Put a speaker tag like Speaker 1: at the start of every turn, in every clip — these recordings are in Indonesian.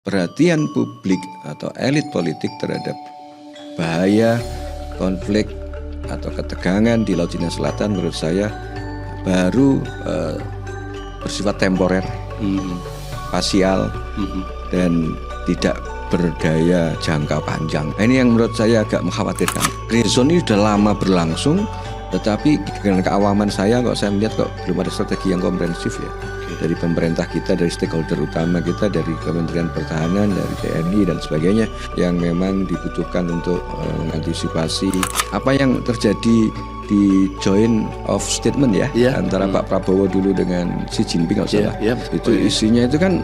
Speaker 1: perhatian publik atau elit politik terhadap bahaya konflik atau ketegangan di Laut Cina Selatan menurut saya baru bersifat temporer, parsial, dan tidak berdaya jangka panjang. Nah, ini yang menurut saya agak mengkhawatirkan. Green zone ini sudah lama berlangsung, tetapi dengan keawaman saya kok saya melihat kok belum ada strategi yang komprehensif ya. Dari pemerintah kita, dari stakeholder utama kita, dari Kementerian Pertahanan, dari TNI dan sebagainya yang memang dibutuhkan untuk mengantisipasi apa yang terjadi di joint of statement ya antara Pak Prabowo dulu dengan Xi Jinping kalau salah. Itu isinya itu kan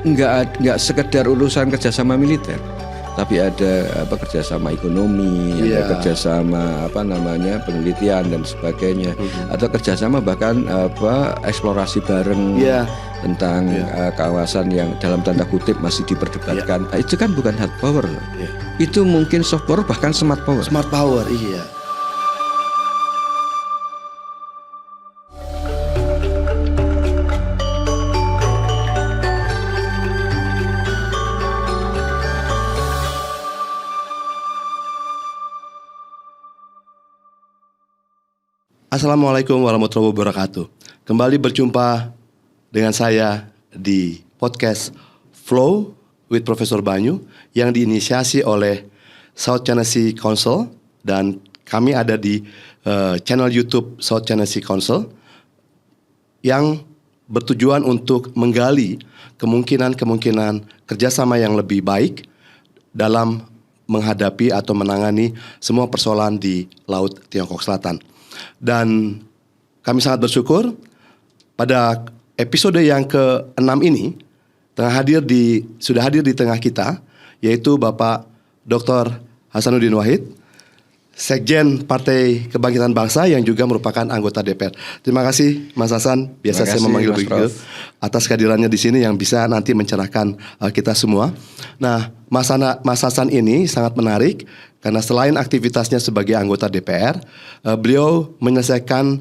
Speaker 1: nggak sekedar urusan kerjasama militer, tapi ada kerjasama ekonomi, ada kerjasama penelitian dan sebagainya, atau kerjasama bahkan eksplorasi bareng tentang kawasan yang dalam tanda kutip masih diperdebatkan. Nah, itu kan bukan hard power, itu mungkin soft power bahkan smart power.
Speaker 2: Smart power, iya. Assalamualaikum warahmatullahi wabarakatuh. Kembali berjumpa dengan saya di podcast Flow with Profesor Banyu yang diinisiasi oleh South China Sea Council, dan kami ada di channel YouTube South China Sea Council yang bertujuan untuk menggali kemungkinan kerjasama yang lebih baik dalam menghadapi atau menangani semua persoalan di Laut Tiongkok Selatan. Dan kami sangat bersyukur pada episode yang ke-6 ini sudah hadir di tengah kita, yaitu Bapak Dr. Hasanuddin Wahid, Sekjen Partai Kebangkitan Bangsa yang juga merupakan anggota DPR. Terima kasih Mas Hasan, biasa saya memanggil begitu, atas kehadirannya di sini yang bisa nanti mencerahkan kita semua. Nah, Mas Hasan ini sangat menarik karena selain aktivitasnya sebagai anggota DPR, beliau menyelesaikan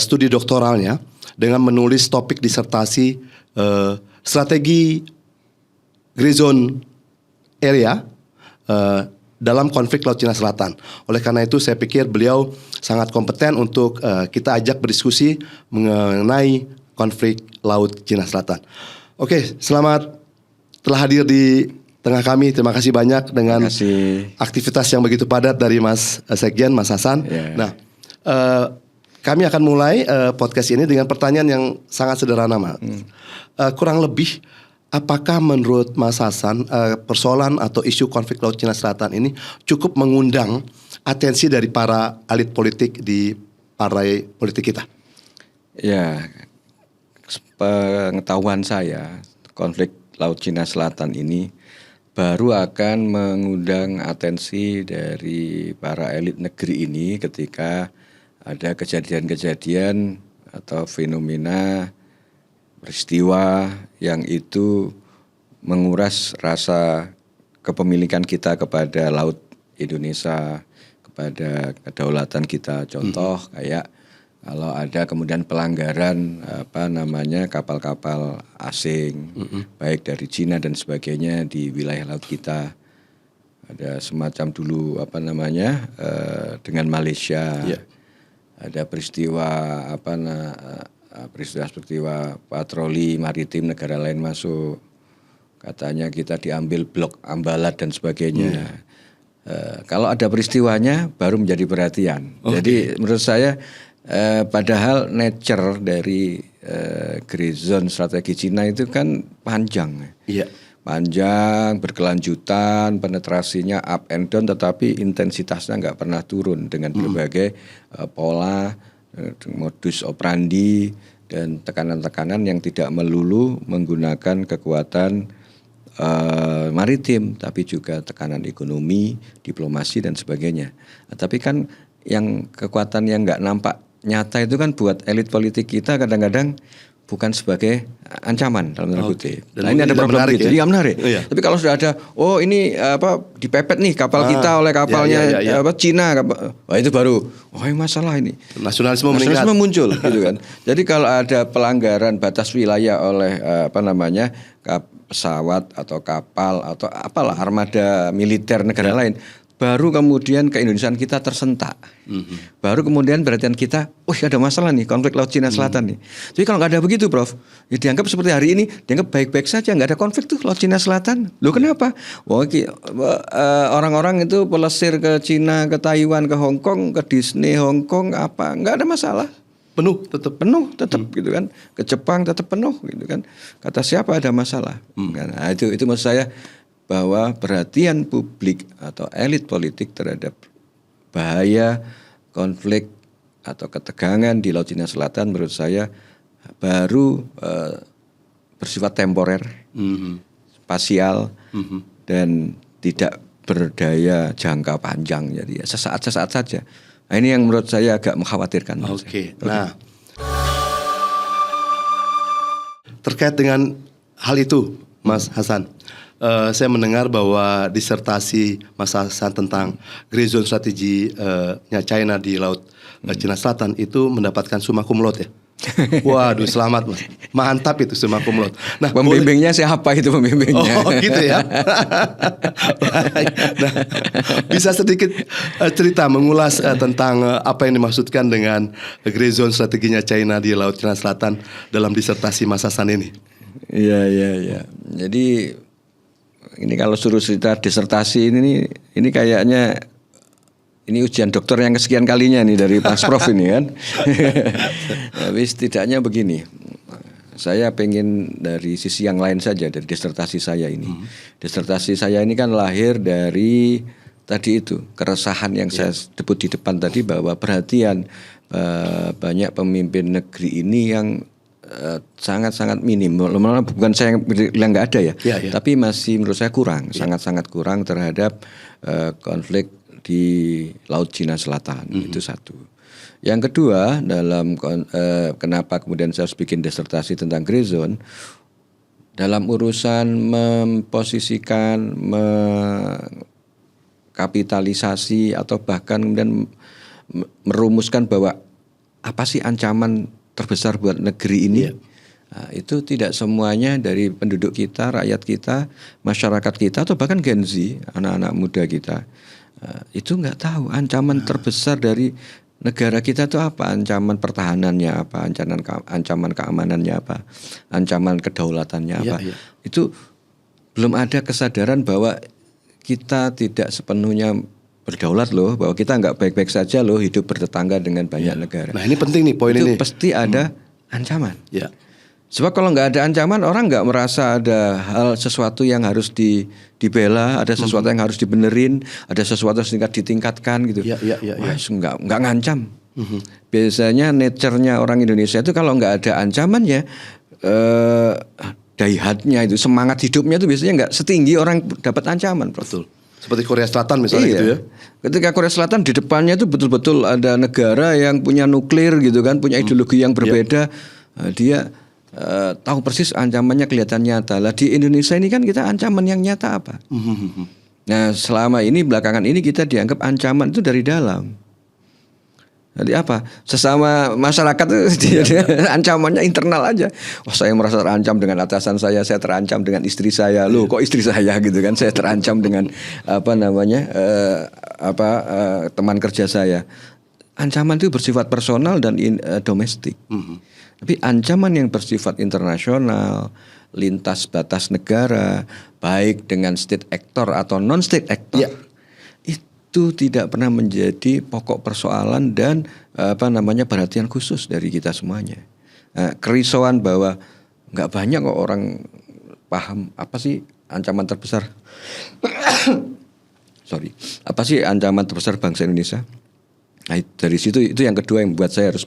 Speaker 2: studi doktoralnya dengan menulis topik disertasi strategi Green Zone Area dalam konflik Laut Cina Selatan. Oleh karena itu saya pikir beliau sangat kompeten untuk kita ajak berdiskusi mengenai konflik Laut Cina Selatan. Oke, selamat telah hadir di tengah kami. Terima kasih banyak dengan aktivitas yang begitu padat dari Mas Sekjen, Mas Hasan. Nah, kami akan mulai podcast ini dengan pertanyaan yang sangat sederhana, Mas. Kurang lebih, apakah menurut Mas Hasan persoalan atau isu konflik Laut Cina Selatan ini cukup mengundang atensi dari para elit politik di partai politik kita?
Speaker 1: Ya, pengetahuan saya konflik Laut Cina Selatan ini baru akan mengundang atensi dari para elit negeri ini ketika ada kejadian-kejadian atau fenomena peristiwa yang itu menguras rasa kepemilikan kita kepada laut Indonesia, kepada kedaulatan kita. Contoh kayak kalau ada kemudian pelanggaran kapal-kapal asing, baik dari Cina dan sebagainya di wilayah laut kita, ada semacam dulu dengan Malaysia, ada peristiwa peristiwa patroli maritim negara lain masuk, katanya kita diambil blok Ambalat dan sebagainya. Kalau ada peristiwanya baru menjadi perhatian. Jadi menurut saya padahal nature dari Green Zone strategi Cina itu kan panjang, panjang, berkelanjutan, penetrasinya up and down, tetapi intensitasnya nggak pernah turun dengan berbagai pola, modus operandi dan tekanan-tekanan yang tidak melulu menggunakan kekuatan maritim, tapi juga tekanan ekonomi, diplomasi dan sebagainya. Tapi kan yang kekuatan yang nggak nampak nyata itu kan buat elit politik kita kadang-kadang bukan sebagai ancaman dalam tanda kutip.
Speaker 2: Dan
Speaker 1: Nah ini ada
Speaker 2: tidak
Speaker 1: problem
Speaker 2: menarik
Speaker 1: gitu.
Speaker 2: ya?
Speaker 1: Iya menarik.
Speaker 2: Iya.
Speaker 1: Tapi kalau sudah ada, oh ini dipepet nih kapal kita oleh kapalnya Cina, wah itu baru, masalah ini.
Speaker 2: Nasionalisme
Speaker 1: muncul gitu kan. Jadi kalau ada pelanggaran batas wilayah oleh pesawat atau kapal atau apalah armada militer negara lain, baru kemudian keindonesiaan kita tersentak. Baru kemudian perhatian kita, ada masalah nih, konflik Laut Cina Selatan nih. Jadi kalau nggak ada begitu, Prof, ya dianggap seperti hari ini, dianggap baik-baik saja, nggak ada konflik tuh Laut Cina Selatan. Loh kenapa? Orang-orang itu pelesir ke Cina, ke Taiwan, ke Hong Kong, ke Disney Hong Kong, nggak ada masalah.
Speaker 2: Penuh tetap
Speaker 1: gitu kan. Ke Jepang tetap penuh gitu kan. Kata siapa ada masalah. Nah, itu maksud saya, bahwa perhatian publik atau elit politik terhadap bahaya konflik atau ketegangan di Laut Cina Selatan menurut saya baru bersifat temporer, spasial, dan tidak berdaya jangka panjang. Jadi sesaat saja. Nah, ini yang menurut saya agak mengkhawatirkan.
Speaker 2: Oke. Nah, terkait dengan hal itu, Mas Hasan, saya mendengar bahwa disertasi Mas Hasan tentang Grey Zone Strategy-nya China di Laut Cina Selatan itu mendapatkan summa cum laude ya. Waduh, selamat Mas. Mantap itu summa cum laude. Nah,
Speaker 1: pembimbingnya siapa itu pembimbingnya?
Speaker 2: Oh, gitu ya. Nah, bisa sedikit cerita mengulas tentang apa yang dimaksudkan dengan Grey Zone Strateginya China di Laut Cina Selatan dalam disertasi Mas Hasan ini.
Speaker 1: Iya. Jadi ini kalau suruh cerita disertasi ini kayaknya ini ujian dokter yang kesekian kalinya nih dari Mas Prof ini kan. Tapi setidaknya begini, saya pengen dari sisi yang lain saja dari disertasi saya ini. Disertasi saya ini kan lahir dari tadi itu keresahan yang saya sebut di depan tadi, bahwa perhatian banyak pemimpin negeri ini yang sangat-sangat minim. Bukan saya yang bilang nggak ada ya, tapi masih menurut saya kurang, sangat-sangat kurang terhadap konflik di Laut Cina Selatan. Itu satu. Yang kedua, dalam kenapa kemudian saya harus bikin disertasi tentang Grey Zone, dalam urusan memposisikan, mengkapitalisasi atau bahkan kemudian merumuskan bahwa apa sih ancaman terbesar buat negeri ini. Nah, itu tidak semuanya dari penduduk kita, rakyat kita, masyarakat kita, atau bahkan Gen Z, anak-anak muda kita. Itu nggak tahu ancaman terbesar dari negara kita itu apa, ancaman pertahanannya apa, ancaman keamanannya apa, ancaman kedaulatannya apa. Itu belum ada kesadaran bahwa kita tidak sepenuhnya berdaulat loh, bahwa kita nggak baik-baik saja loh hidup bertetangga dengan banyak negara.
Speaker 2: Nah ini penting nih poin ini.
Speaker 1: Itu pasti ada ancaman. Sebab kalau nggak ada ancaman, orang nggak merasa ada hal sesuatu yang harus dibela, ada sesuatu yang harus dibenerin, ada sesuatu yang ditingkatkan gitu. Nggak ngancam. Biasanya nature-nya orang Indonesia itu kalau nggak ada ancaman ya daihatnya itu, semangat hidupnya itu biasanya nggak setinggi orang dapat ancaman.
Speaker 2: Betul. Seperti Korea Selatan misalnya gitu ya.
Speaker 1: Ketika Korea Selatan di depannya itu betul-betul ada negara yang punya nuklir gitu kan, punya ideologi yang berbeda, dia tahu persis ancamannya, kelihatan nyata. Lah di Indonesia ini kan kita ancaman yang nyata apa? Nah selama ini belakangan ini kita dianggap ancaman itu dari dalam. Jadi apa? Sesama masyarakat itu ancamannya internal aja. Wah saya merasa terancam dengan atasan saya terancam dengan istri saya. Loh kok istri saya gitu kan? Saya terancam dengan teman kerja saya. Ancaman itu bersifat personal dan domestik. Tapi ancaman yang bersifat internasional, lintas batas negara, baik dengan state actor atau non state actor, itu tidak pernah menjadi pokok persoalan dan perhatian khusus dari kita semuanya. Kerisauan bahwa nggak banyak kok orang paham apa sih ancaman terbesar. Apa sih ancaman terbesar bangsa Indonesia? Nah, dari situ itu yang kedua yang membuat saya harus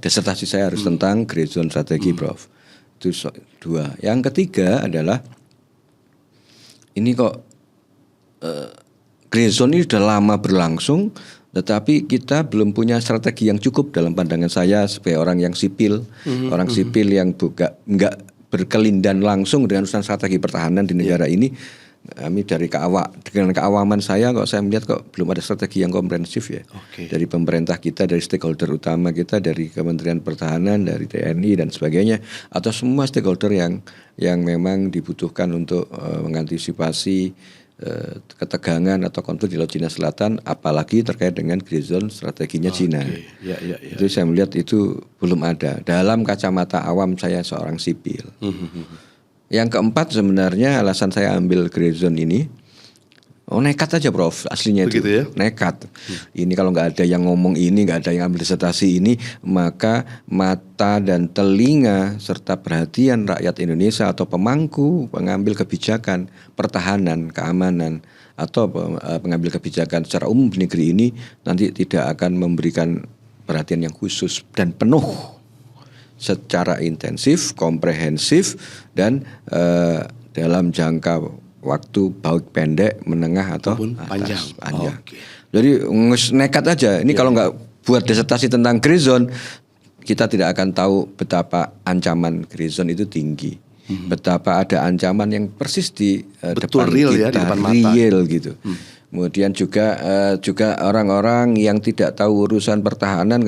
Speaker 1: disertasi saya harus tentang Grey Zone Strategi, Prof. Itu dua. Yang ketiga adalah ini kok Grey Zone ini sudah lama berlangsung, Tetapi kita belum punya strategi yang cukup dalam pandangan saya sebagai orang yang sipil, orang sipil yang nggak berkelindan langsung dengan urusan strategi pertahanan di negara ini. Kami dengan keawaman saya kok saya melihat kok belum ada strategi yang komprehensif ya. Dari pemerintah kita, dari stakeholder utama kita, dari Kementerian Pertahanan, dari TNI dan sebagainya, atau semua stakeholder yang memang dibutuhkan untuk mengantisipasi ketegangan atau konflik di Laut Cina Selatan, apalagi terkait dengan grey zone strateginya Cina.
Speaker 2: Ya.
Speaker 1: Itu saya melihat itu belum ada dalam kacamata awam saya seorang sipil. Yang keempat sebenarnya alasan saya ambil grey zone ini, nekat aja Prof, aslinya itu
Speaker 2: ya?
Speaker 1: Nekat. Ini kalau nggak ada yang ngomong ini, nggak ada yang ambil disertasi ini, maka mata dan telinga serta perhatian rakyat Indonesia atau pemangku pengambil kebijakan pertahanan, keamanan atau pengambil kebijakan secara umum di negeri ini nanti tidak akan memberikan perhatian yang khusus dan penuh secara intensif, komprehensif dan dalam jangka waktu baik pendek, menengah atau
Speaker 2: panjang.
Speaker 1: Jadi nekat aja. Ini kalau nggak buat disertasi tentang grey zone, kita tidak akan tahu betapa ancaman grey zone itu tinggi. Betapa ada ancaman yang persis di depan
Speaker 2: real
Speaker 1: kita,
Speaker 2: ya, di depan mata.
Speaker 1: Real gitu. Kemudian juga orang-orang yang tidak tahu urusan pertahanan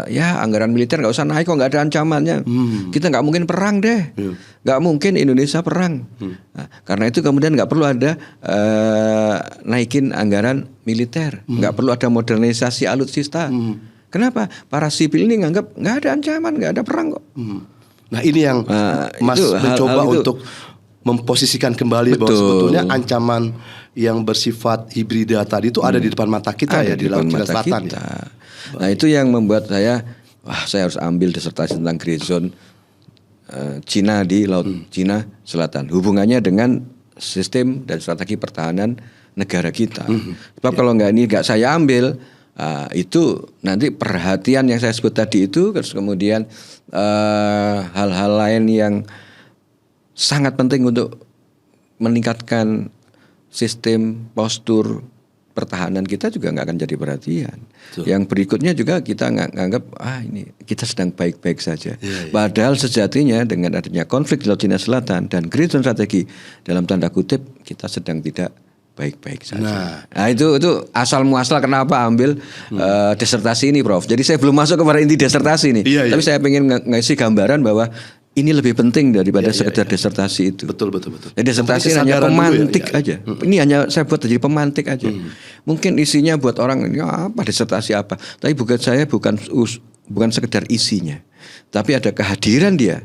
Speaker 1: ya anggaran militer nggak usah naik kok, nggak ada ancamannya. Kita nggak mungkin perang deh, nggak mungkin Indonesia perang. Nah, karena itu kemudian nggak perlu ada naikin anggaran militer, nggak perlu ada modernisasi alutsista. Kenapa? Para sipil ini nganggap nggak ada ancaman, nggak ada perang kok.
Speaker 2: Nah ini yang Mas mencoba untuk memposisikan kembali bahwa sebetulnya ancaman yang bersifat hibrida tadi itu ada di depan mata kita ya, di Laut Cina Selatan.
Speaker 1: Nah itu yang membuat saya harus ambil disertasi tentang grey zone Cina di Laut Cina Selatan. Hubungannya dengan sistem dan strategi pertahanan negara kita. Sebab kalau nggak saya ambil, itu nanti perhatian yang saya sebut tadi itu, terus kemudian hal-hal lain yang sangat penting untuk meningkatkan sistem postur pertahanan kita juga nggak akan jadi perhatian. Yang berikutnya juga kita nganggap ini kita sedang baik-baik saja. Padahal sejatinya dengan adanya konflik di Laut Cina Selatan dan grey zone strategi dalam tanda kutip kita sedang tidak baik-baik saja. Nah itu asal muasal kenapa ambil disertasi ini Prof. Jadi saya belum masuk kepada inti disertasi ini. Tapi saya pengen ngasih gambaran bahwa ini lebih penting daripada sekedar disertasi itu.
Speaker 2: Betul.
Speaker 1: Jadi disertasi hanya pemantik aja. Ini hanya saya buat jadi pemantik aja. Mungkin isinya buat orang ini apa disertasi apa. Tapi bukan saya bukan sekedar isinya. Tapi ada kehadiran dia.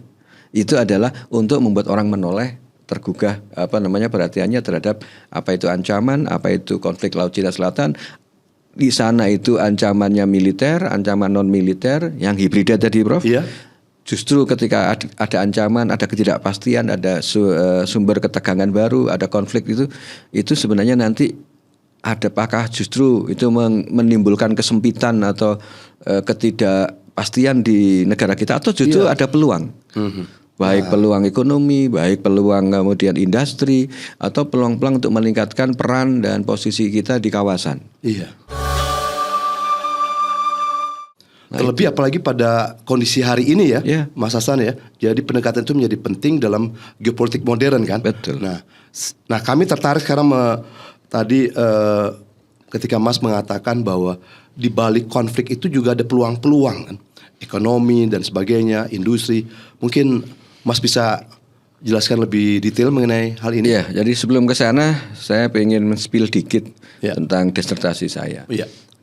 Speaker 1: Itu adalah untuk membuat orang menoleh, tergugah perhatiannya terhadap apa itu ancaman, apa itu konflik Laut Cina Selatan. Di sana itu ancamannya militer, ancaman non militer, yang hibrida tadi Prof. Justru ketika ada ancaman, ada ketidakpastian, ada sumber ketegangan baru, ada konflik itu sebenarnya nanti apakah justru itu menimbulkan kesempitan atau ketidakpastian di negara kita atau justru ada peluang. Baik peluang ekonomi, baik peluang kemudian industri atau peluang-peluang untuk meningkatkan peran dan posisi kita di kawasan.
Speaker 2: Terlebih apalagi pada kondisi hari ini ya, Mas Hasan ya. Jadi pendekatan itu menjadi penting dalam geopolitik modern kan.
Speaker 1: Betul.
Speaker 2: Nah kami tertarik sekarang tadi ketika Mas mengatakan bahwa di balik konflik itu juga ada peluang-peluang kan, ekonomi dan sebagainya, industri. Mungkin Mas bisa jelaskan lebih detail mengenai hal ini.
Speaker 1: Iya, jadi sebelum ke sana saya pengen men-spill dikit tentang disertasi saya.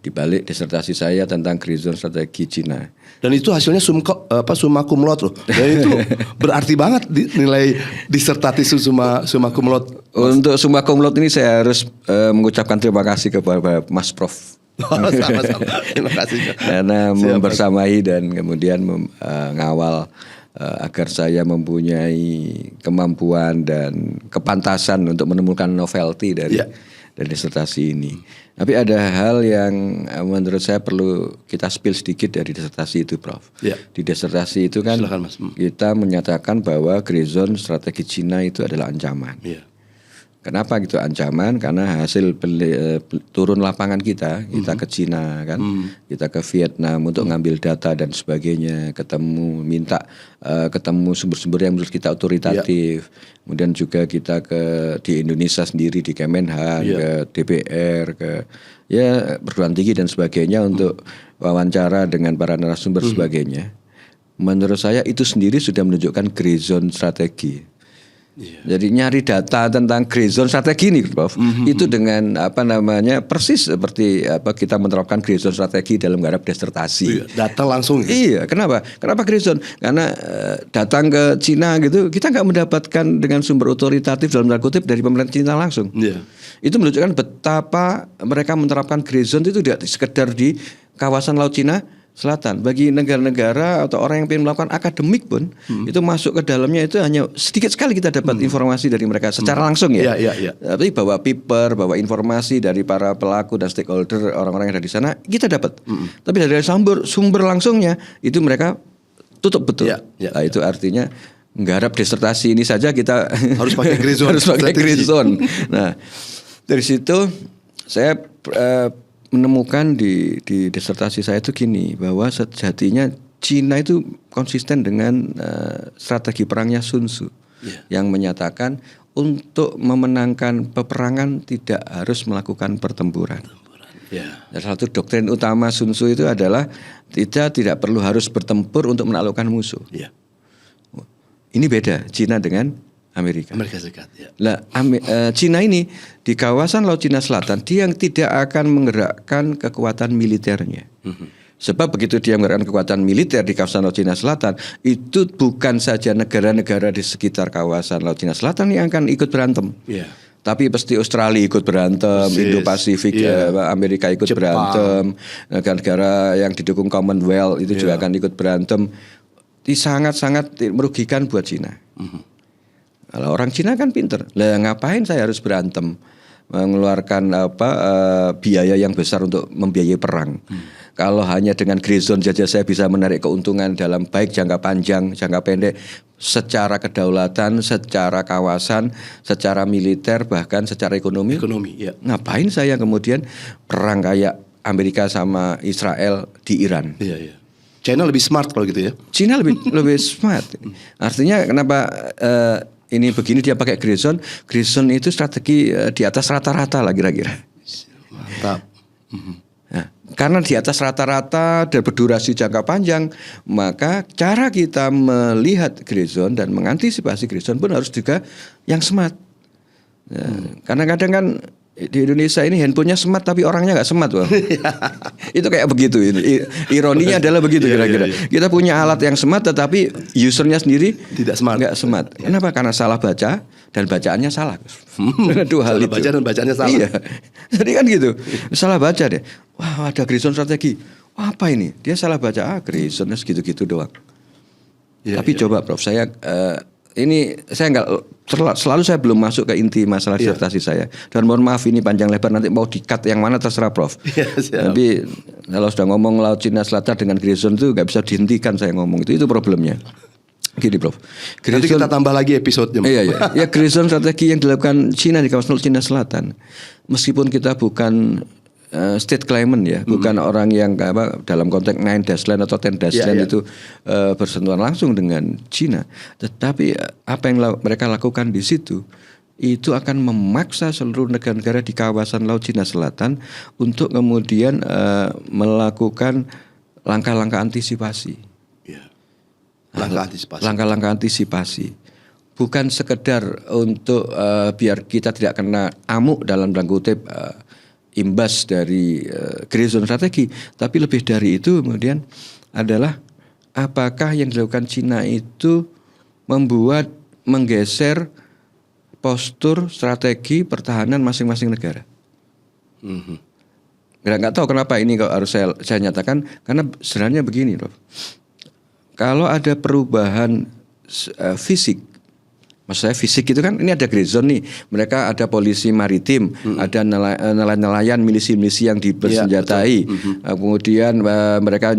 Speaker 1: Di balik disertasi saya tentang grey zone strategi Cina.
Speaker 2: Dan itu hasilnya summa cum laude loh. Dan itu berarti banget nilai disertasi summa cum laude.
Speaker 1: Untuk summa cum laude ini saya harus mengucapkan terima kasih kepada Mas Prof.
Speaker 2: Sama-sama. Terima kasih.
Speaker 1: Karena membersamai dan kemudian mengawal agar saya mempunyai kemampuan dan kepantasan untuk menemukan novelty dari disertasi ini. Tapi ada hal yang menurut saya perlu kita spill sedikit dari disertasi itu, Prof. Di disertasi itu kan kita menyatakan bahwa grey zone strategi Cina itu adalah ancaman. Kenapa gitu ancaman? Karena hasil turun lapangan kita ke Cina kan, kita ke Vietnam untuk ngambil data dan sebagainya, minta ketemu sumber-sumber yang menurut kita otoritatif. Kemudian juga kita di Indonesia sendiri di Kemenhan, ke DPR, ya perguruan tinggi dan sebagainya untuk wawancara dengan para narasumber sebagainya. Menurut saya itu sendiri sudah menunjukkan gray zone strategi. Jadi nyari data tentang gray zone strategi ini, Prof. Itu dengan persis seperti kita menerapkan gray zone strategi dalam garap disertasi.
Speaker 2: Data langsung.
Speaker 1: Iya, kenapa? Kenapa gray zone? Karena datang ke Cina gitu, kita nggak mendapatkan dengan sumber otoritatif dalam tanda kutip dari pemerintah Cina langsung. Itu menunjukkan betapa mereka menerapkan gray zone itu tidak sekedar di kawasan Laut Cina Selatan. Bagi negara-negara atau orang yang ingin melakukan akademik pun itu masuk ke dalamnya itu hanya sedikit sekali kita dapat informasi dari mereka secara langsung ya. Tapi bawa paper, bawa informasi dari para pelaku dan stakeholder orang-orang yang ada di sana kita dapat. Tapi dari sumber langsungnya itu mereka tutup betul. Nah, itu artinya nggarap disertasi ini saja kita
Speaker 2: harus pakai gray zone.
Speaker 1: harus pakai gray zone. Nah, dari situ saya menemukan di disertasi saya itu gini, bahwa sejatinya Cina itu konsisten dengan strategi perangnya Sun Tzu yang menyatakan untuk memenangkan peperangan tidak harus melakukan pertempuran. Dan salah satu doktrin utama Sun Tzu itu adalah tidak perlu harus bertempur untuk menaklukkan musuh. Ini beda Cina dengan Amerika
Speaker 2: Serikat.
Speaker 1: Nah, Cina ini di kawasan Laut Cina Selatan dia yang tidak akan menggerakkan kekuatan militernya. Sebab begitu dia menggerakkan kekuatan militer di kawasan Laut Cina Selatan, itu bukan saja negara-negara di sekitar kawasan Laut Cina Selatan yang akan ikut berantem. Tapi pasti Australia ikut berantem, Indo-Pasifik, Amerika ikut berantem, negara-negara yang didukung Commonwealth itu juga akan ikut berantem. Ini sangat-sangat merugikan buat Cina. Kalau orang Cina kan pinter, lah ngapain saya harus berantem, mengeluarkan biaya yang besar untuk membiayai perang. Kalau hanya dengan gray zone saja saya bisa menarik keuntungan dalam baik jangka panjang, jangka pendek, secara kedaulatan, secara kawasan, secara militer, bahkan secara ekonomi. Ngapain saya kemudian perang kayak Amerika sama Israel di Iran?
Speaker 2: China lebih smart kalau gitu ya.
Speaker 1: Cina lebih smart. Artinya kenapa ini begini dia pakai gray zone. Gray zone itu strategi di atas rata-rata lah kira-kira.
Speaker 2: Mantap.
Speaker 1: Nah, karena di atas rata-rata dan berdurasi jangka panjang, maka cara kita melihat gray zone dan mengantisipasi gray zone pun harus juga yang smart. Karena kadang kan di Indonesia ini handphonenya smart tapi orangnya nggak smart, Bang. Itu kayak begitu. Ironinya adalah begitu kira-kira. Kita punya alat yang smart tetapi usernya sendiri
Speaker 2: tidak smart.
Speaker 1: Nggak smart. Kenapa? Karena salah baca dan bacaannya salah. Dua hal
Speaker 2: salah
Speaker 1: itu.
Speaker 2: Baca dan bacaannya salah.
Speaker 1: Iya. Jadi kan gitu. Salah baca deh. Wah, ada gray zone strategi. Wah, apa ini? Dia salah baca. Gray zone segitu-gitu doang. Tapi coba Prof, saya ini saya selalu saya belum masuk ke inti masalah disertasi saya. Dan mohon maaf ini panjang lebar, nanti mau di-cut yang mana terserah Prof. Tapi kalau sudah ngomong Laut Cina Selatan dengan gray zone itu nggak bisa dihentikan saya ngomong itu problemnya. Gini Prof.
Speaker 2: Nanti kita tambah lagi episodenya.
Speaker 1: Iya. Gray zone strategi yang dilakukan Cina di kawasan Laut Cina Selatan. Meskipun kita bukan state claimant ya, bukan orang yang dalam konteks 9 dash line atau 10 dash line itu bersentuhan langsung dengan Cina. Tetapi apa yang mereka lakukan di situ itu akan memaksa seluruh negara-negara di kawasan Laut Cina Selatan untuk kemudian melakukan langkah-langkah antisipasi. Langkah-langkah antisipasi. Bukan sekedar untuk biar kita tidak kena amuk dalam kutip imbas dari gray zone strategi, tapi lebih dari itu kemudian adalah apakah yang dilakukan Cina itu menggeser postur strategi pertahanan masing-masing negara. Nggak tahu kenapa ini kok harus saya nyatakan, karena sebenarnya begini Prof. Kalau ada perubahan fisik, maksud saya fisik itu kan ini ada gray zone nih. Mereka ada polisi maritim, ada nelayan milisi-milisi yang dibersenjatai. Kemudian mereka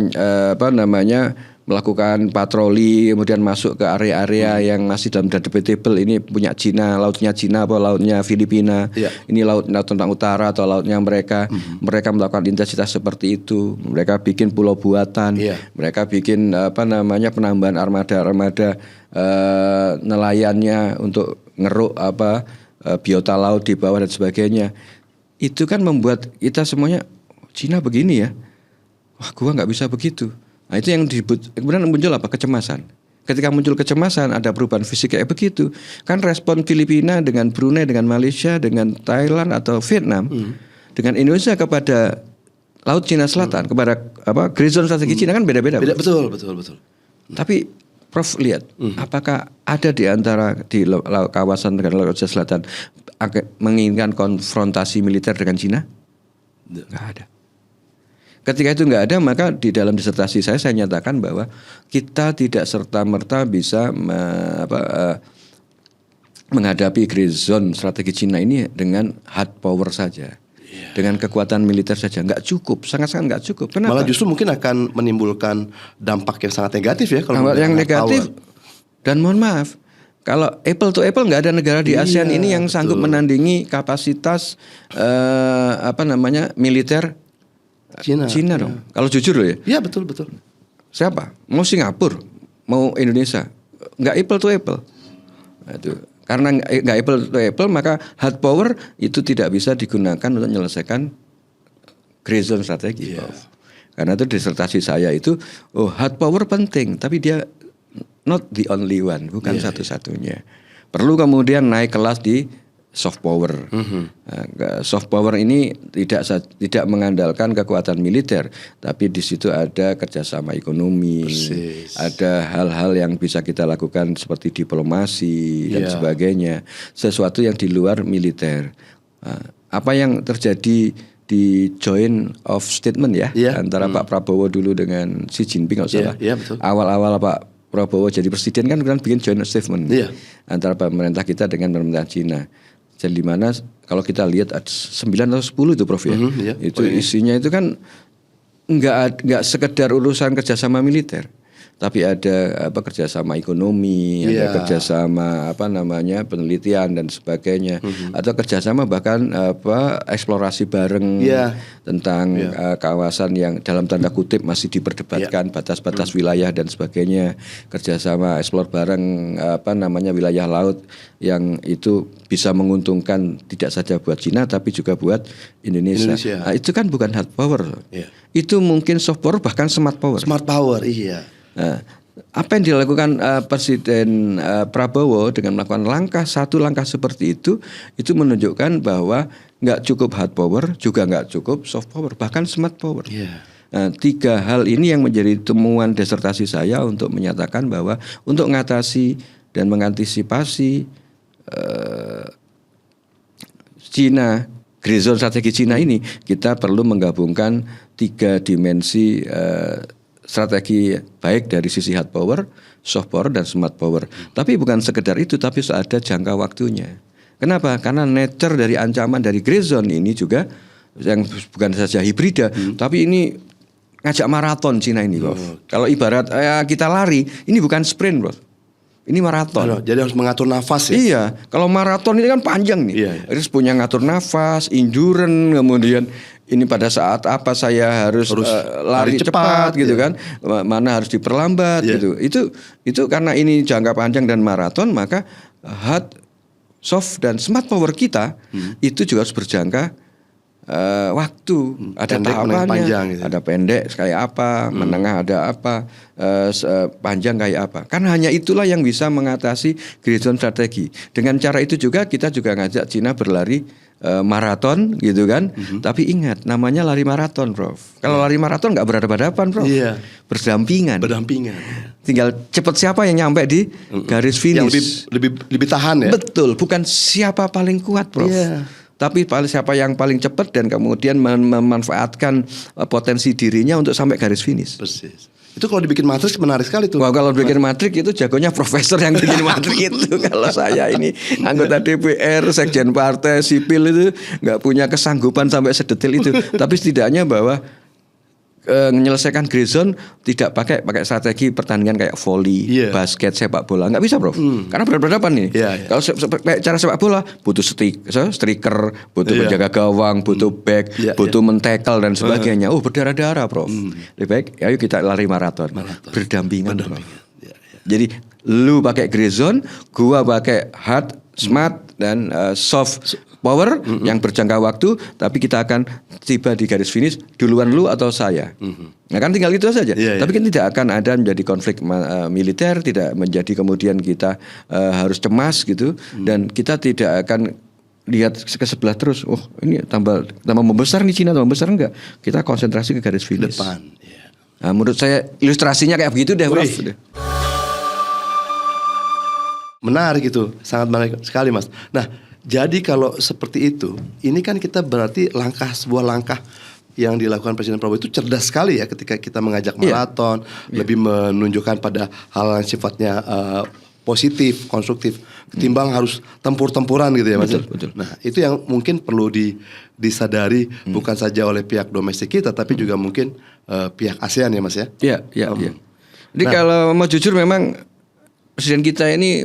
Speaker 1: melakukan patroli, kemudian masuk ke area-area yang masih dalam debatable. Ini punya Cina, lautnya Cina apa lautnya Filipina. Ini lautnya tentang utara atau lautnya mereka. Mereka melakukan intensitas seperti itu. Mereka bikin pulau buatan. Mereka bikin penambahan armada nelayannya untuk ngeruk biota laut di bawah dan sebagainya. Itu kan membuat kita semuanya, Cina begini ya, wah gua nggak bisa begitu. Nah itu yang kemudian muncul kecemasan. Ketika muncul kecemasan, ada perubahan fisik kayak begitu. Kan respon Filipina dengan Brunei, dengan Malaysia, dengan Thailand atau Vietnam, dengan Indonesia kepada Laut Cina Selatan, kepada Green Zone strategi Cina kan beda-beda.
Speaker 2: Betul.
Speaker 1: Tapi Prof lihat, apakah ada di antara di kawasan negara Laut Cina Selatan menginginkan konfrontasi militer dengan Cina? Nggak ada. Ketika itu nggak ada, maka di dalam disertasi saya nyatakan bahwa kita tidak serta-merta bisa menghadapi Green Zone strategi Cina ini dengan hard power saja, dengan kekuatan militer saja. Nggak cukup, sangat-sangat nggak cukup. Kenapa?
Speaker 2: Malah justru mungkin akan menimbulkan dampak yang sangat negatif ya. Kalau
Speaker 1: yang negatif, dan mohon maaf, kalau apple to apple nggak ada negara di ASEAN ini yang sanggup menandingi kapasitas militer Cina dong. Kalau jujur loh ya.
Speaker 2: Iya betul.
Speaker 1: Siapa? Mau Singapura, mau Indonesia, nggak apple to apple. Nah, itu karena nggak apple to apple, maka hard power itu tidak bisa digunakan untuk menyelesaikan Green Zone strategi. Karena itu disertasi saya itu, hard power penting, tapi dia not the only one, bukan satu-satunya. Perlu kemudian naik kelas di soft power. Soft power ini tidak mengandalkan kekuatan militer, tapi di situ ada kerjasama ekonomi, ada hal-hal yang bisa kita lakukan seperti diplomasi dan sebagainya, sesuatu yang di luar militer. Apa yang terjadi di joint of statement antara Pak Prabowo dulu dengan Xi Jinping kalau salah. Awal-awal Pak Prabowo jadi presiden kan bikin joint statement antara pemerintah kita dengan pemerintah Cina. Jadi di mana kalau kita lihat 9 atau 10 itu Prof ya. Itu isinya itu kan enggak sekedar urusan kerjasama militer, tapi ada kerjasama ekonomi, ada kerjasama penelitian dan sebagainya, atau kerjasama bahkan eksplorasi bareng tentang kawasan yang dalam tanda kutip masih diperdebatkan batas-batas wilayah dan sebagainya, kerjasama eksplor bareng wilayah laut yang itu bisa menguntungkan tidak saja buat Cina tapi juga buat Indonesia. Nah, itu kan bukan hard power, itu mungkin soft power bahkan smart power. Nah, apa yang dilakukan Presiden Prabowo dengan melakukan langkah seperti itu menunjukkan bahwa nggak cukup hard power, juga nggak cukup soft power, bahkan smart power. Nah, 3 hal ini yang menjadi temuan disertasi saya untuk menyatakan bahwa untuk mengatasi dan mengantisipasi Cina, Green Zone strategi Cina ini, kita perlu menggabungkan 3 dimensi strategi baik dari sisi hard power, soft power, dan smart power. Tapi bukan sekedar itu, tapi ada jangka waktunya. Kenapa? Karena nature dari ancaman dari Green Zone ini juga yang bukan saja hibrida, tapi ini ngajak maraton Cina ini, Prof. Kalau ibarat kita lari, ini bukan sprint, Prof. Ini maraton.
Speaker 2: Jadi harus mengatur nafas ya?
Speaker 1: Iya, kalau maraton ini kan panjang nih. Harus punya ngatur nafas, endurance, kemudian ini pada saat apa saya harus lari cepat gitu kan, mana harus diperlambat gitu. Itu karena ini jangka panjang dan maraton, maka hard, soft dan smart power kita itu juga harus berjangka waktu. Ada tahapannya, ada pendek kayak apa, menengah ada apa, panjang kayak apa. Karena hanya itulah yang bisa mengatasi Green Zone strategi. Dengan cara itu juga kita juga ngajak Cina berlari maraton gitu kan. Tapi ingat, namanya lari maraton, Prof. Kalau lari maraton nggak berhadapan-hadapan, Prof. Berdampingan. Tinggal cepat siapa yang nyampe di garis finish.
Speaker 2: Yang lebih tahan ya.
Speaker 1: Betul, bukan siapa paling kuat, Prof. Tapi siapa yang paling cepat dan kemudian memanfaatkan potensi dirinya untuk sampai garis finish.
Speaker 2: Persis. Itu kalau dibikin matriks menarik sekali tuh.
Speaker 1: Wah, kalau bikin matriks itu jagonya profesor yang bikin matriks itu. Kalau saya ini anggota DPR, sekjen partai sipil itu nggak punya kesanggupan sampai sedetil itu. Tapi setidaknya bahwa menyelesaikan grey zone tidak pakai strategi pertandingan kayak volley, basket, sepak bola, nggak bisa, Prof. Karena berhadapan nih. Kalau cara sepak bola butuh striker, butuh penjaga gawang, butuh back, butuh mentekel dan sebagainya. Berdarah-darah, Prof. Lebih baik, ayo kita lari maraton. Berdampingan. Prof. Jadi lu pakai grey zone, gua pakai hard, smart dan soft power yang berjangka waktu, tapi kita akan tiba di garis finish duluan lu atau saya. Nah kan tinggal itu saja. Tapi kan tidak akan ada menjadi konflik militer, tidak menjadi kemudian kita harus cemas gitu, dan kita tidak akan lihat ke sebelah terus. Oh ini tambah membesar nih Cina, tambah besar enggak? Kita konsentrasi ke garis finish.
Speaker 2: Depan.
Speaker 1: Nah, menurut saya ilustrasinya kayak begitu deh, Prof.
Speaker 2: Menarik itu, sangat menarik sekali, Mas. Nah, jadi kalau seperti itu, ini kan kita berarti sebuah langkah yang dilakukan Presiden Prabowo itu cerdas sekali ya ketika kita mengajak maraton, lebih menunjukkan pada hal yang sifatnya positif, konstruktif, ketimbang harus tempur-tempuran gitu ya, Mas.
Speaker 1: Betul.
Speaker 2: Nah, itu yang mungkin perlu disadari bukan saja oleh pihak domestik kita, tapi juga mungkin pihak ASEAN ya, Mas ya.
Speaker 1: Iya. Jadi kalau mau jujur memang Presiden kita ini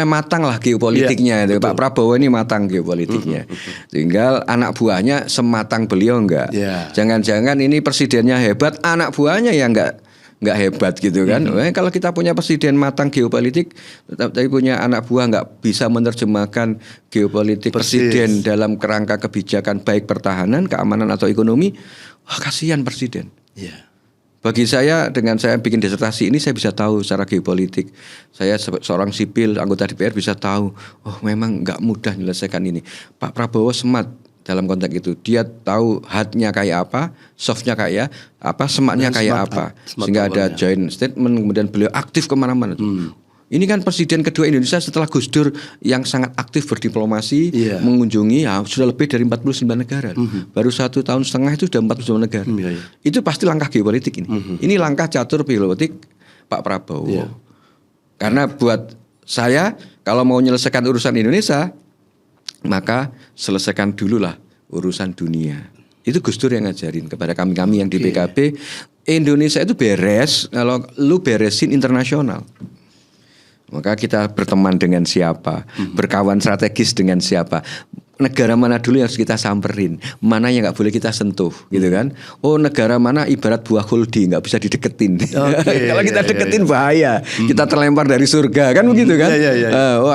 Speaker 1: matang lah geopolitiknya itu. Pak Prabowo ini matang geopolitiknya. Tinggal anak buahnya sematang beliau enggak. Jangan-jangan ini presidennya hebat, anak buahnya yang enggak hebat gitu kan. Kalau kita punya presiden matang geopolitik tapi punya anak buah enggak bisa menerjemahkan geopolitik presiden dalam kerangka kebijakan baik pertahanan, keamanan atau ekonomi, kasihan presiden. Bagi saya, dengan saya bikin disertasi ini, saya bisa tahu secara geopolitik. Saya seorang sipil, anggota DPR bisa tahu, memang nggak mudah menyelesaikan ini. Pak Prabowo smart dalam konteks itu. Dia tahu hardnya kayak apa, softnya kayak apa, smartnya kayak apa. Sehingga ada joint statement, kemudian beliau aktif kemana-mana. Ini kan presiden kedua Indonesia setelah Gus Dur yang sangat aktif berdiplomasi, mengunjungi sudah lebih dari 49 negara. Baru 1,5 tahun itu sudah 49 negara. Itu pasti langkah geopolitik ini. Ini langkah catur geopolitik Pak Prabowo. Karena buat saya, kalau mau menyelesaikan urusan Indonesia, maka selesaikan dululah urusan dunia. Itu Gus Dur yang ngajarin kepada kami-kami yang di PKB. Indonesia itu beres kalau lu beresin internasional. Maka kita berteman dengan siapa, berkawan strategis dengan siapa, negara mana dulu yang harus kita samperin, mana yang nggak boleh kita sentuh, gitu kan? Negara mana ibarat buah kuldi nggak bisa dideketin. Kalau kita deketin bahaya, kita terlempar dari surga, kan begitu kan?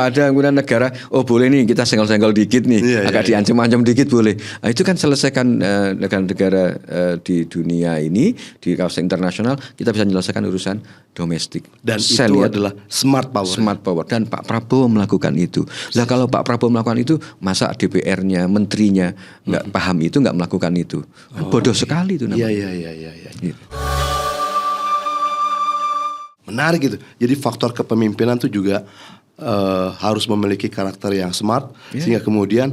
Speaker 1: Ada kemudian negara, boleh nih kita senggol-senggol dikit nih, agak diancam-ancam dikit boleh. Itu kan selesaikan negara-negara di dunia ini, di kawasan internasional, kita bisa menyelesaikan urusan domestik.
Speaker 2: Dan saya itu adalah smart power.
Speaker 1: Dan Pak Prabowo melakukan itu. Lah kalau Pak Prabowo melakukan itu, masa DPR-nya, menterinya nggak paham itu, nggak melakukan itu, bodoh sekali itu namanya.
Speaker 2: Iya. Menarik gitu. Jadi faktor kepemimpinan itu juga harus memiliki karakter yang smart, sehingga kemudian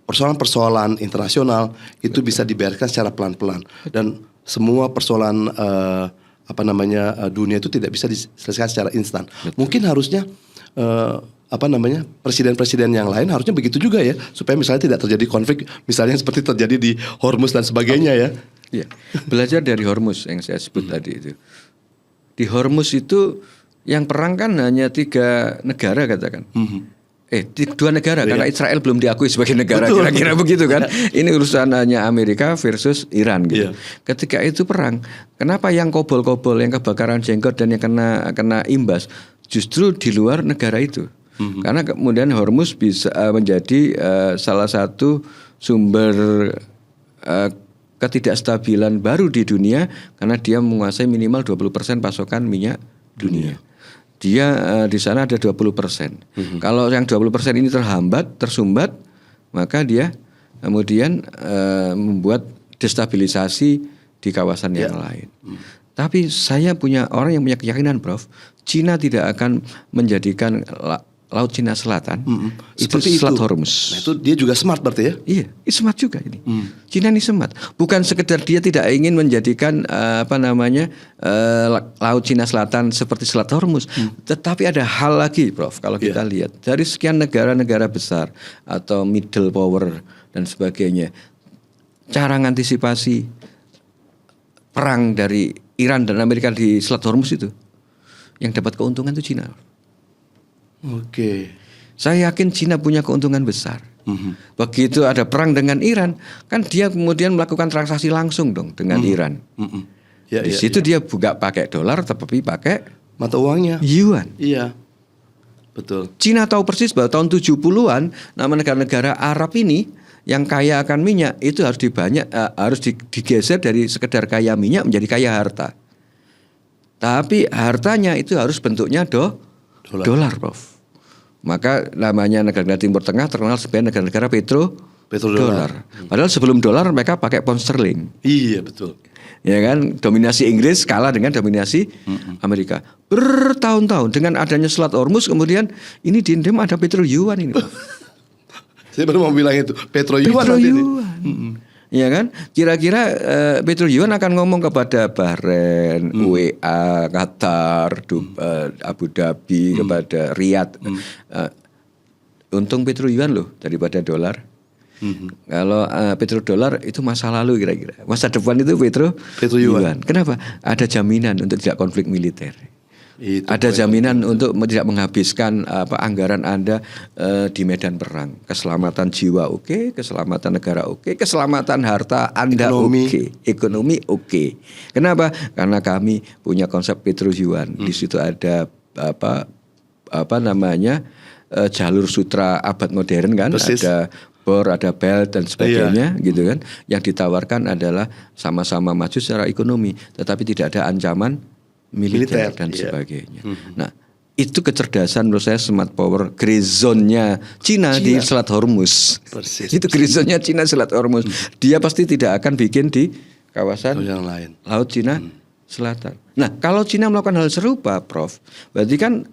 Speaker 2: persoalan-persoalan internasional itu bisa dibiarkan secara pelan-pelan, dan semua persoalan dunia itu tidak bisa diselesaikan secara instan. Mungkin harusnya presiden-presiden yang lain harusnya begitu juga ya, supaya misalnya tidak terjadi konflik misalnya seperti terjadi di Hormuz dan sebagainya ya.
Speaker 1: Iya. Belajar dari Hormuz yang saya sebut tadi itu. Di Hormuz itu yang perang kan hanya 3 negara katakan. 2 negara karena Israel belum diakui sebagai negara, kira-kira begitu kan. Ini urusan hanya Amerika versus Iran gitu. Ketika itu perang, kenapa yang kobol-kobol, yang kebakaran jenggot dan yang kena imbas justru di luar negara itu? Karena kemudian Hormuz bisa menjadi salah satu sumber ketidakstabilan baru di dunia, karena dia menguasai minimal 20% pasokan minyak dunia. Dia di sana ada 20%. Kalau yang 20% ini tersumbat, maka dia kemudian membuat destabilisasi di kawasan yang lain. Tapi saya punya orang yang punya keyakinan, Prof, Cina tidak akan menjadikan Laut Cina Selatan
Speaker 2: seperti
Speaker 1: Selat Hormuz.
Speaker 2: Nah, itu dia juga smart berarti ya?
Speaker 1: Iya, smart juga ini. Cina ini smart. Bukan sekedar dia tidak ingin menjadikan Laut Cina Selatan seperti Selat Hormuz, tetapi ada hal lagi, Prof. Kalau kita lihat dari sekian negara-negara besar atau middle power dan sebagainya, cara mengantisipasi perang dari Iran dan Amerika di Selat Hormuz itu, yang dapat keuntungan itu Cina.
Speaker 2: Oke.
Speaker 1: Saya yakin Cina punya keuntungan besar. Begitu ada perang dengan Iran, kan dia kemudian melakukan transaksi langsung dong dengan Iran.
Speaker 2: Ya,
Speaker 1: di situ dia buka pakai dolar, tapi pakai
Speaker 2: mata uangnya
Speaker 1: yuan.
Speaker 2: Iya, betul.
Speaker 1: Cina tahu persis bahwa tahun 70-an nama negara-negara Arab ini yang kaya akan minyak itu harus digeser dari sekedar kaya minyak menjadi kaya harta. Tapi hartanya itu harus bentuknya dolar, Prof. Maka namanya negara-negara Timur Tengah terkenal sebagai negara-negara petrodolar. Padahal sebelum dolar mereka pakai pound sterling.
Speaker 2: Iya, betul.
Speaker 1: Ya kan, dominasi Inggris kalah dengan dominasi Amerika bertahun-tahun. Dengan adanya Selat Hormuz kemudian ini di Indem ada petro yuan ini.
Speaker 2: Saya baru mau bilang itu petro yuan.
Speaker 1: Ya kan, kira-kira petro yuan akan ngomong kepada Bahrain, UEA, Qatar, Abu Dhabi, kepada Riyadh. Untung petro yuan loh daripada dolar. Kalau petrodolar itu masa lalu kira-kira. Masa depan itu petro yuan. Kenapa? Ada jaminan untuk tidak konflik militer. Ada jaminan untuk tidak menghabiskan anggaran Anda di medan perang. Keselamatan jiwa oke, keselamatan negara oke, keselamatan harta Anda oke, ekonomi oke. Kenapa? Karena kami punya konsep petro yuan. Di situ ada jalur sutra abad modern kan. Persis. Ada bor, ada belt dan sebagainya, gitu kan. Yang ditawarkan adalah sama-sama maju secara ekonomi, tetapi tidak ada ancaman militer dan sebagainya. Nah, itu kecerdasan menurut saya smart power grey zone-nya Cina di Selat Hormuz. Persis. Itu grey zone-nya Cina Selat Hormuz. Dia pasti tidak akan bikin di kawasan yang lain. Laut Cina Selatan. Nah, kalau Cina melakukan hal serupa, Prof, berarti kan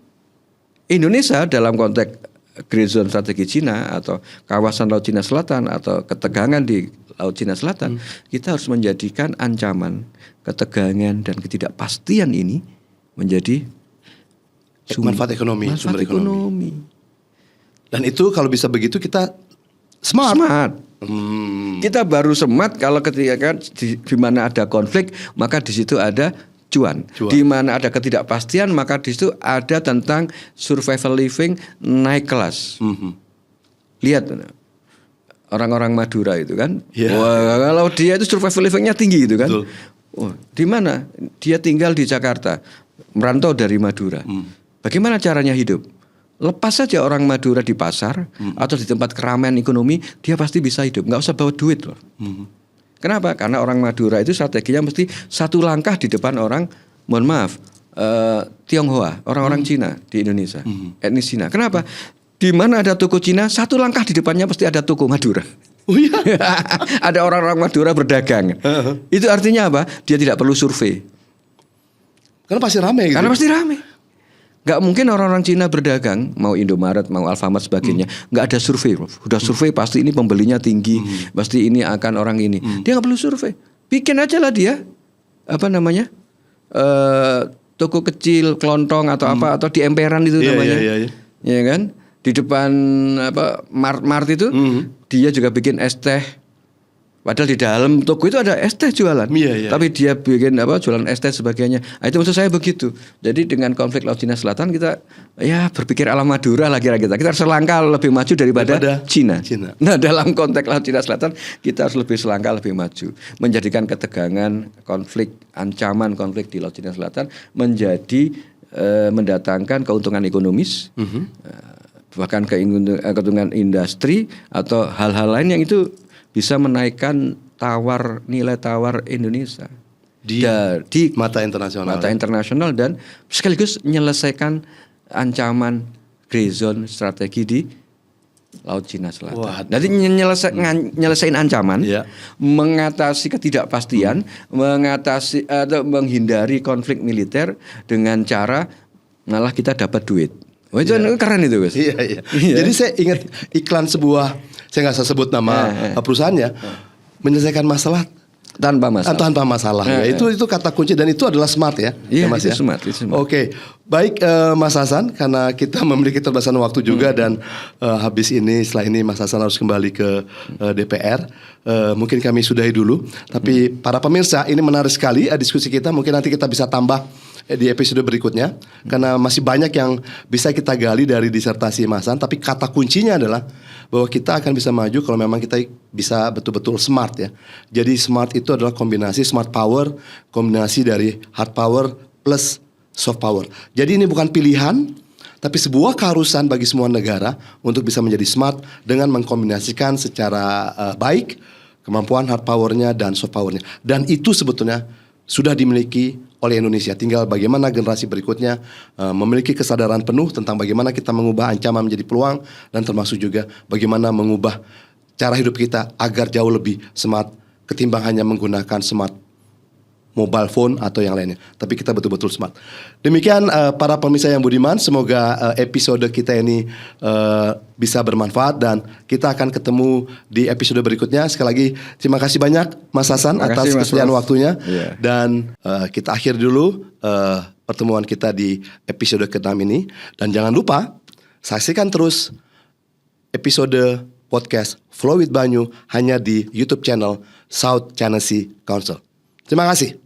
Speaker 1: Indonesia dalam konteks grey zone strategi Cina atau kawasan Laut Cina Selatan atau ketegangan di Laut Cina Selatan, kita harus menjadikan ancaman, ketegangan dan ketidakpastian ini menjadi
Speaker 2: manfaat ekonomi, sumber ekonomi. Dan itu kalau bisa begitu kita smart. Kita baru smart kalau ketika di mana ada konflik maka di situ ada cuan. Di mana ada ketidakpastian maka di situ ada tentang survival living naik kelas. Lihat orang-orang Madura itu kan. Wah, kalau dia itu survival livingnya tinggi gitu kan. Di mana? Dia tinggal di Jakarta, merantau dari Madura. Bagaimana caranya hidup? Lepas saja orang Madura di pasar atau di tempat keramaian ekonomi, dia pasti bisa hidup. Nggak usah bawa duit loh. Kenapa? Karena orang Madura itu strateginya mesti satu langkah di depan orang, mohon maaf, Tionghoa, orang-orang Cina di Indonesia, etnis Cina. Kenapa? Di mana ada toko Cina, satu langkah di depannya pasti ada toko Madura. Oh iya? Ada orang-orang Madura berdagang. Itu artinya apa? Dia tidak perlu survei. Karena pasti ramai gitu.
Speaker 1: Karena pasti ramai. Gak mungkin orang-orang Cina berdagang, mau Indomaret, mau Alfamart sebagainya, gak ada survei. Udah survei pasti ini pembelinya tinggi, pasti ini akan orang ini. Dia gak perlu survei, bikin aja lah dia, toko kecil, kelontong atau apa, atau di emperan itu namanya, ya kan? Di depan mart itu, dia juga bikin es teh. Padahal di dalam toko itu ada es teh jualan, tapi dia bikin jualan es teh sebagainya. Nah, itu maksud saya begitu. Jadi dengan konflik Laut Cina Selatan kita berpikir ala Madura lah kira-kira. Kita harus selangkah lebih maju daripada Cina. Nah dalam konteks Laut Cina Selatan kita harus lebih selangkah lebih maju, menjadikan ketegangan, konflik, ancaman konflik di Laut Cina Selatan menjadi mendatangkan keuntungan ekonomis, bahkan keuntungan industri atau hal-hal lain yang itu bisa menaikkan nilai tawar Indonesia di
Speaker 2: mata
Speaker 1: internasional dan sekaligus menyelesaikan ancaman grey zone strategi di Laut Cina Selatan. Jadi nyelesain ancaman, mengatasi ketidakpastian, mengatasi atau menghindari konflik militer dengan cara malah kita dapat duit. Wah, itu keren itu, Gus.
Speaker 2: Iya. Jadi saya ingat iklan sebuah, saya nggak usah sebut nama perusahaannya, menyelesaikan masalah
Speaker 1: tanpa masalah.
Speaker 2: Tanpa masalah. Ya. Itu kata kunci dan itu adalah smart ya.
Speaker 1: Iya,
Speaker 2: Mas,
Speaker 1: itu smart.
Speaker 2: Oke. Baik Mas Hasan, karena kita memiliki keterbatasan waktu juga dan habis ini setelah ini Mas Hasan harus kembali ke DPR. Mungkin kami sudahi dulu. Tapi para pemirsa, ini menarik sekali diskusi kita. Mungkin nanti kita bisa tambah di episode berikutnya karena masih banyak yang bisa kita gali dari disertasi Mas Hasan. Tapi kata kuncinya adalah bahwa kita akan bisa maju kalau memang kita bisa betul-betul smart ya. Jadi smart itu adalah kombinasi smart power, kombinasi dari hard power plus soft power. Jadi ini bukan pilihan, tapi sebuah keharusan bagi semua negara untuk bisa menjadi smart dengan mengkombinasikan secara baik kemampuan hard powernya dan soft powernya. Dan itu sebetulnya sudah dimiliki oleh Indonesia. Tinggal bagaimana generasi berikutnya memiliki kesadaran penuh tentang bagaimana kita mengubah ancaman menjadi peluang dan termasuk juga bagaimana mengubah cara hidup kita agar jauh lebih smart ketimbang hanya menggunakan smart mobile phone atau yang lainnya. Tapi kita betul-betul smart. Demikian para pemirsa yang budiman, semoga episode kita ini bisa bermanfaat dan kita akan ketemu di episode berikutnya. Sekali lagi terima kasih banyak Mas Hasan atas kesediaan waktunya. Yeah. Dan kita akhir dulu pertemuan kita di episode ke-6 ini. Dan jangan lupa saksikan terus episode podcast Flow with Banyu hanya di YouTube channel South China Sea Council. Terima kasih.